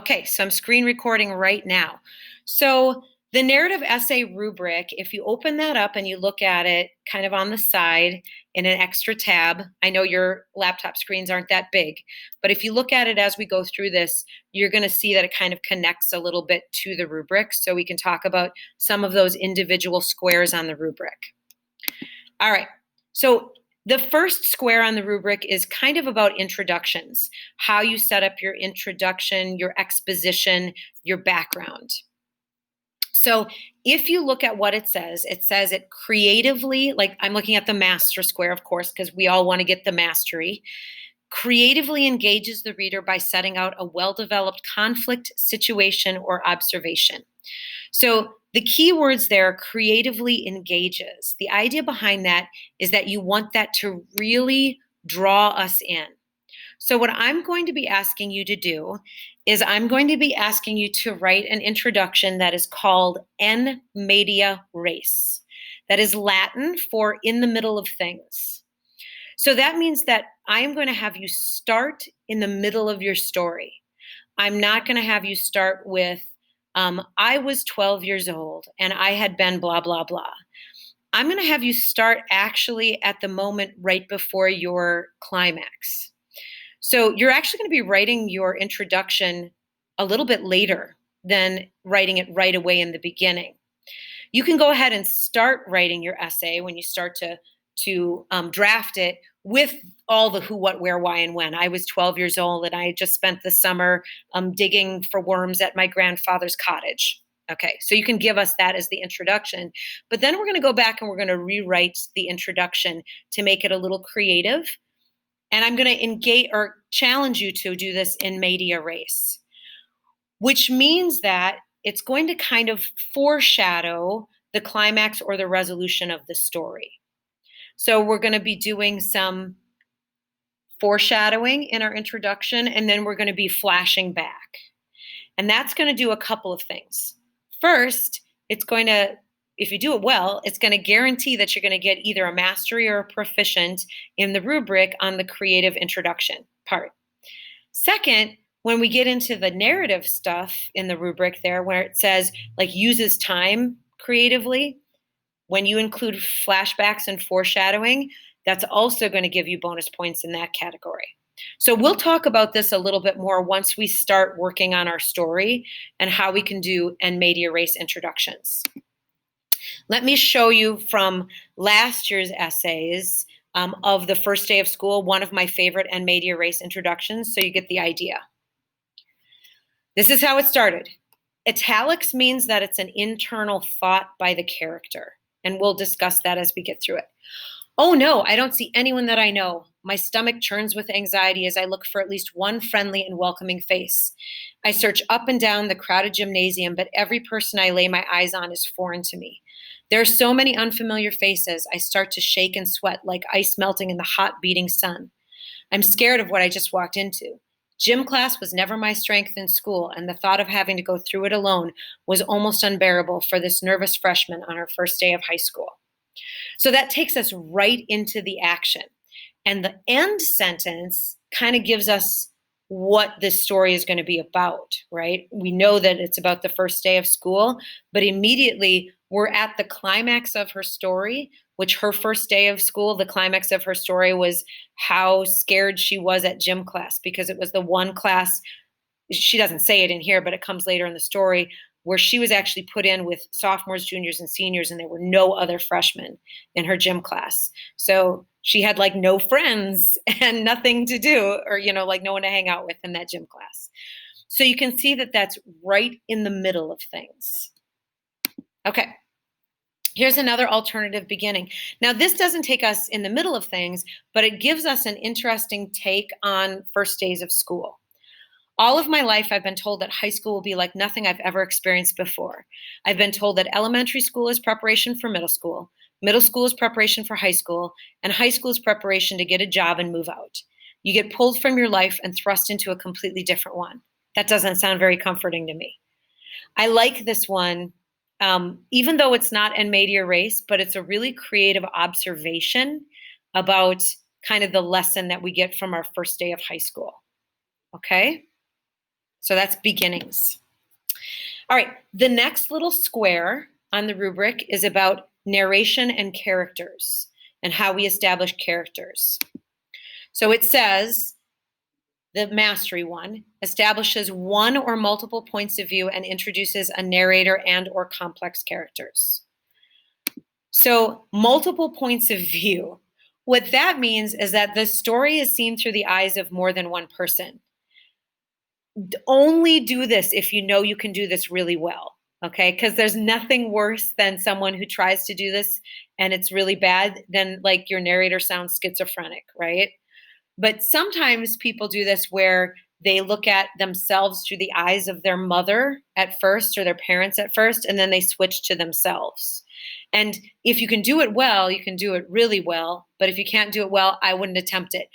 Okay, so I'm screen recording right now. So the narrative essay rubric, if you open that up and you look at it kind of on the side in an extra tab, I know your laptop screens aren't that big, but if you look at it as we go through this, you're going to see that it kind of connects a little bit to the rubric. So we can talk about some of those individual squares on the rubric. All right. So the first square on the rubric is kind of about introductions, how you set up your introduction, your exposition, your background. So if you look at what it says it creatively, like I'm looking at the master square, of course, because we all want to get the mastery, creatively engages the reader by setting out a well-developed conflict, situation, or observation. So the key words there, creatively engages. The idea behind that is that you want that to really draw us in. So what I'm going to be asking you to do is I'm going to be asking you to write an introduction that is called En Media Res. That is Latin for in the middle of things. So that means that I am going to have you start in the middle of your story. I'm not going to have you start with, I was 12 years old and I had been blah, blah, blah. I'm going to have you start actually at the moment right before your climax. So you're actually going to be writing your introduction a little bit later than writing it right away in the beginning. You can go ahead and start writing your essay when you start to draft it with all the who, what, where, why, and when. I was 12 years old and I just spent the summer digging for worms at my grandfather's cottage. Okay, so you can give us that as the introduction. But then we're going to go back and we're going to rewrite the introduction to make it a little creative. And I'm going to engage or challenge you to do this in media res, which means that it's going to kind of foreshadow the climax or the resolution of the story. So we're going to be doing some foreshadowing in our introduction, and then we're going to be flashing back. And that's going to do a couple of things. First, it's going to, if you do it well, it's going to guarantee that you're going to get either a mastery or a proficient in the rubric on the creative introduction part. Second, when we get into the narrative stuff in the rubric there, where it says like uses time creatively, when you include flashbacks and foreshadowing, that's also going to give you bonus points in that category. So we'll talk about this a little bit more once we start working on our story and how we can do en media res introductions. Let me show you from last year's essays of the first day of school, one of my favorite en media res introductions, so you get the idea. This is how it started. Italics means that it's an internal thought by the character, and we'll discuss that as we get through it. Oh no, I don't see anyone that I know. My stomach churns with anxiety as I look for at least one friendly and welcoming face. I search up and down the crowded gymnasium, but every person I lay my eyes on is foreign to me. There are so many unfamiliar faces. I start to shake and sweat like ice melting in the hot, beating sun. I'm scared of what I just walked into. Gym class was never my strength in school, and the thought of having to go through it alone was almost unbearable for this nervous freshman on her first day of high school. So that takes us right into the action. And the end sentence kind of gives us what this story is going to be about, right? We know that it's about the first day of school, but immediately we're at the climax of her story, which her first day of school, the climax of her story was how scared she was at gym class because it was the one class, she doesn't say it in here, but it comes later in the story, where she was actually put in with sophomores, juniors, and seniors, and there were no other freshmen in her gym class. So she had like no friends and nothing to do, or, you know, like no one to hang out with in that gym class. So you can see that that's right in the middle of things. Okay. Here's another alternative beginning. Now, this doesn't take us in the middle of things, but it gives us an interesting take on first days of school. All of my life, I've been told that high school will be like nothing I've ever experienced before. I've been told that elementary school is preparation for middle school is preparation for high school, and high school is preparation to get a job and move out. You get pulled from your life and thrust into a completely different one. That doesn't sound very comforting to me. I like this one, even though it's not en media res, but it's a really creative observation about kind of the lesson that we get from our first day of high school. Okay? So that's beginnings. All right, the next little square on the rubric is about narration and characters and how we establish characters. So it says, the mastery one establishes one or multiple points of view and introduces a narrator and or complex characters. So multiple points of view. What that means is that the story is seen through the eyes of more than one person. Only do this if you know you can do this really well, okay? Because there's nothing worse than someone who tries to do this and it's really bad than like your narrator sounds schizophrenic, right? But sometimes people do this where they look at themselves through the eyes of their mother at first or their parents at first, and then they switch to themselves. And if you can do it well, you can do it really well. But if you can't do it well, I wouldn't attempt it.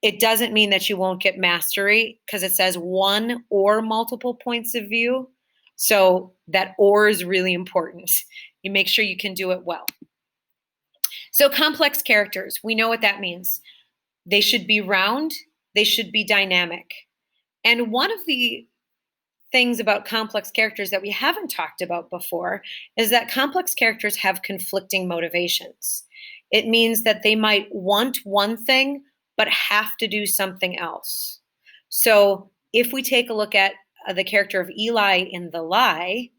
It doesn't mean that you won't get mastery because it says one or multiple points of view. So that or is really important. You make sure you can do it well. So complex characters, we know what that means. They should be round, they should be dynamic. And one of the things about complex characters that we haven't talked about before is that complex characters have conflicting motivations. It means that they might want one thing, but have to do something else. So if we take a look at the character of Eli in The Lie,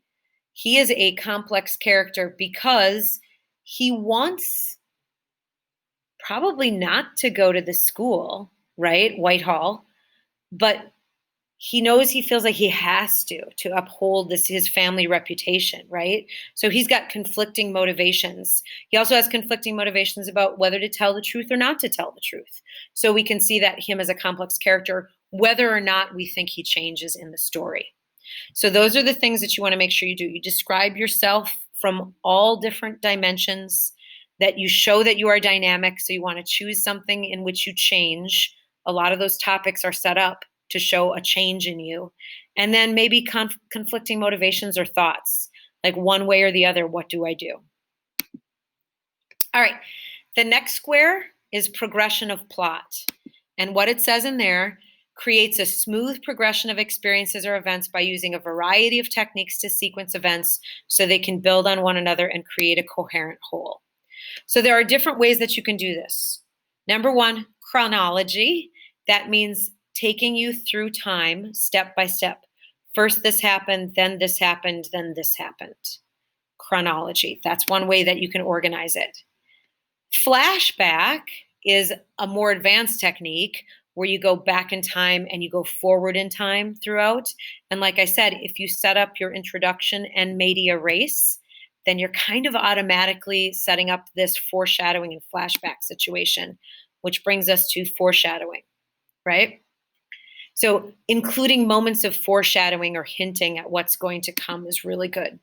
he is a complex character because he wants probably not to go to the school, right? Whitehall, but he knows he feels like he has to uphold his family reputation, right? So he's got conflicting motivations. He also has conflicting motivations about whether to tell the truth or not to tell the truth. So we can see that him as a complex character, whether or not we think he changes in the story. So those are the things that you want to make sure you do. You describe yourself from all different dimensions, that you show that you are dynamic. So you want to choose something in which you change. A lot of those topics are set up to show a change in you. And then maybe conflicting motivations or thoughts, like one way or the other, what do I do? All right, the next square is progression of plot. And what it says in there creates a smooth progression of experiences or events by using a variety of techniques to sequence events so they can build on one another and create a coherent whole. So there are different ways that you can do this. Number one, chronology. That means taking you through time, step by step. First this happened, then this happened, then this happened. Chronology. That's one way that you can organize it. Flashback is a more advanced technique where you go back in time and you go forward in time throughout. And like I said, if you set up your introduction and media race, then you're kind of automatically setting up this foreshadowing and flashback situation, which brings us to foreshadowing, right? So including moments of foreshadowing or hinting at what's going to come is really good.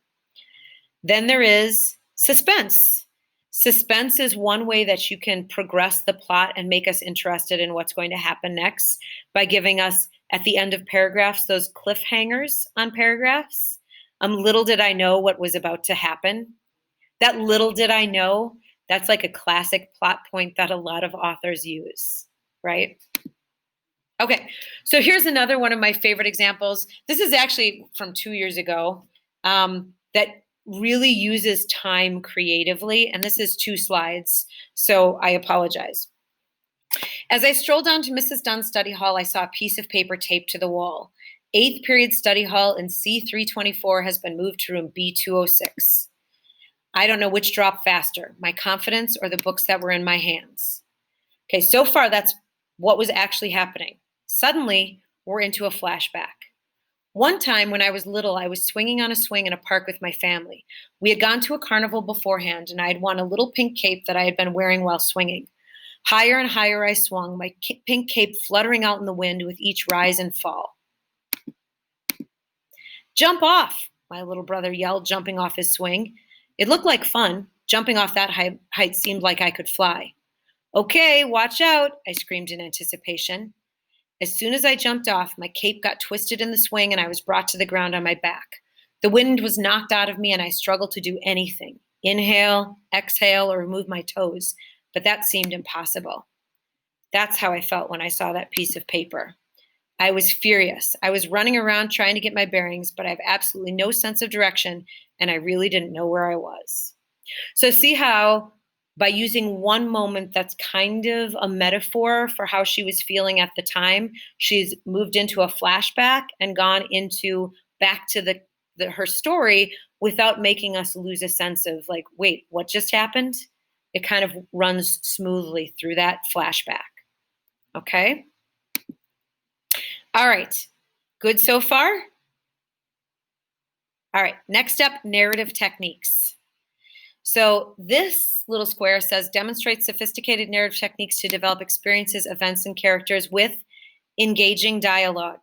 Then there is suspense. Suspense is one way that you can progress the plot and make us interested in what's going to happen next by giving us, at the end of paragraphs, those cliffhangers on paragraphs. Little did I know what was about to happen. That little did I know, that's like a classic plot point that a lot of authors use, right? Okay, so here's another one of my favorite examples. This is actually from 2 years ago that really uses time creatively, and this is 2 slides, so I apologize. As I strolled down to Mrs. Dunn's study hall, I saw a piece of paper taped to the wall. 8th period study hall in C324 has been moved to room B206. I don't know which dropped faster, my confidence or the books that were in my hands. Okay, so far that's what was actually happening. Suddenly, we're into a flashback. One time when I was little, I was swinging on a swing in a park with my family. We had gone to a carnival beforehand, and I had won a little pink cape that I had been wearing while swinging. Higher and higher I swung, my pink cape fluttering out in the wind with each rise and fall. Jump off, my little brother yelled, jumping off his swing. It looked like fun. Jumping off that height seemed like I could fly. Okay, watch out, I screamed in anticipation. As soon as I jumped off, my cape got twisted in the swing and I was brought to the ground on my back. The wind was knocked out of me and I struggled to do anything. Inhale, exhale, or remove my toes, but that seemed impossible. That's how I felt when I saw that piece of paper. I was furious. I was running around trying to get my bearings, but I have absolutely no sense of direction, and I really didn't know where I was. So, see how by using one moment that's kind of a metaphor for how she was feeling at the time, she's moved into a flashback and gone into back to her story without making us lose a sense of like, wait, what just happened? It kind of runs smoothly through that flashback. Okay. All right. Good so far? All right. Next up, narrative techniques. So this little square says demonstrate sophisticated narrative techniques to develop experiences, events, and characters with engaging dialogue.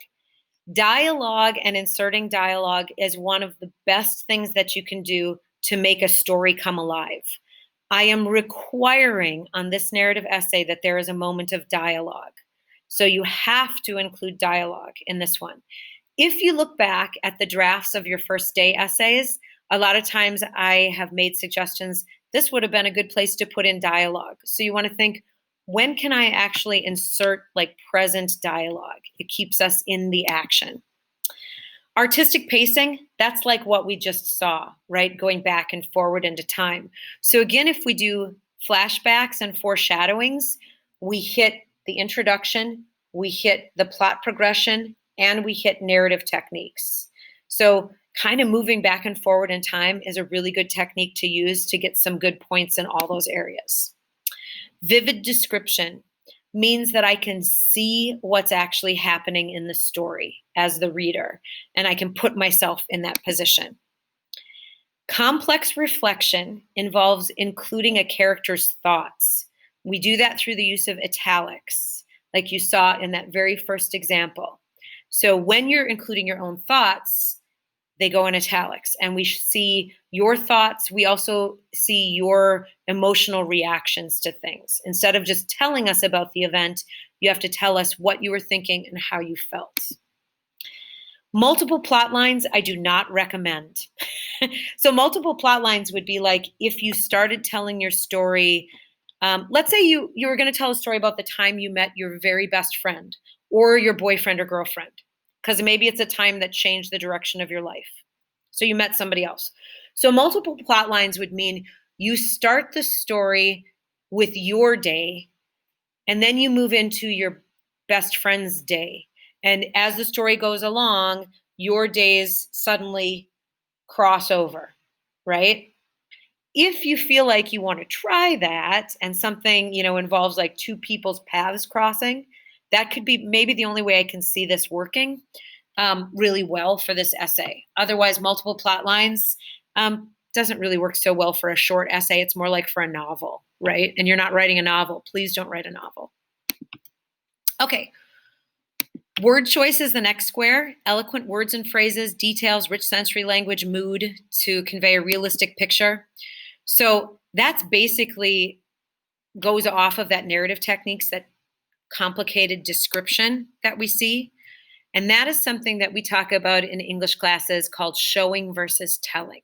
Dialogue and inserting dialogue is one of the best things that you can do to make a story come alive. I am requiring on this narrative essay that there is a moment of dialogue. So you have to include dialogue in this one. If you look back at the drafts of your first day essays, a lot of times I have made suggestions. This would have been a good place to put in dialogue. So you want to think, when can I actually insert like present dialogue? It keeps us in the action. Artistic pacing, that's like what we just saw, right? Going back and forward into time. So again, if we do flashbacks and foreshadowings, we hit the introduction, we hit the plot progression, and we hit narrative techniques. So kind of moving back and forward in time is a really good technique to use to get some good points in all those areas. Vivid description means that I can see what's actually happening in the story as the reader, and I can put myself in that position. Complex reflection involves including a character's thoughts. We do that through the use of italics, like you saw in that very first example. So when you're including your own thoughts, they go in italics, and we see your thoughts. We also see your emotional reactions to things. Instead of just telling us about the event, you have to tell us what you were thinking and how you felt. Multiple plot lines, I do not recommend. So multiple plot lines would be like if you started telling your story, let's say you were going to tell a story about the time you met your very best friend or your boyfriend or girlfriend, because maybe it's a time that changed the direction of your life. So you met somebody else. So multiple plot lines would mean you start the story with your day, and then you move into your best friend's day. And as the story goes along, your days suddenly cross over, right? If you feel like you want to try that and something, involves like two people's paths crossing, that could be maybe the only way I can see this working really well for this essay. Otherwise, multiple plot lines doesn't really work so well for a short essay. It's more like for a novel, right? And you're not writing a novel. Please don't write a novel. Okay. Word choice is the next square. Eloquent words and phrases, details, rich sensory language, mood to convey a realistic picture. So that's basically goes off of that narrative techniques, that complicated description that we see. And that is something that we talk about in English classes called showing versus telling.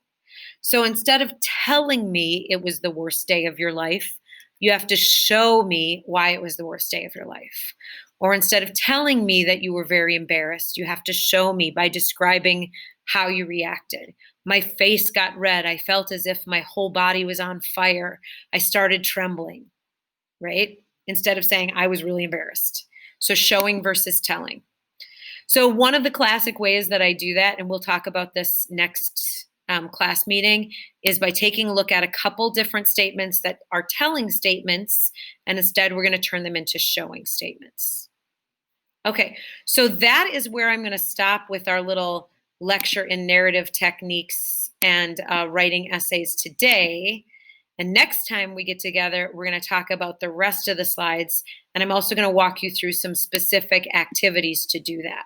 So instead of telling me it was the worst day of your life, you have to show me why it was the worst day of your life. Or instead of telling me that you were very embarrassed, you have to show me by describing how you reacted. My face got red. I felt as if my whole body was on fire. I started trembling, right? Instead of saying I was really embarrassed. So showing versus telling. So one of the classic ways that I do that, and we'll talk about this next class meeting, is by taking a look at a couple different statements that are telling statements, and instead we're going to turn them into showing statements. Okay, so that is where I'm going to stop with our little lecture in narrative techniques and writing essays today. And next time we get together, we're going to talk about the rest of the slides. And I'm also going to walk you through some specific activities to do that.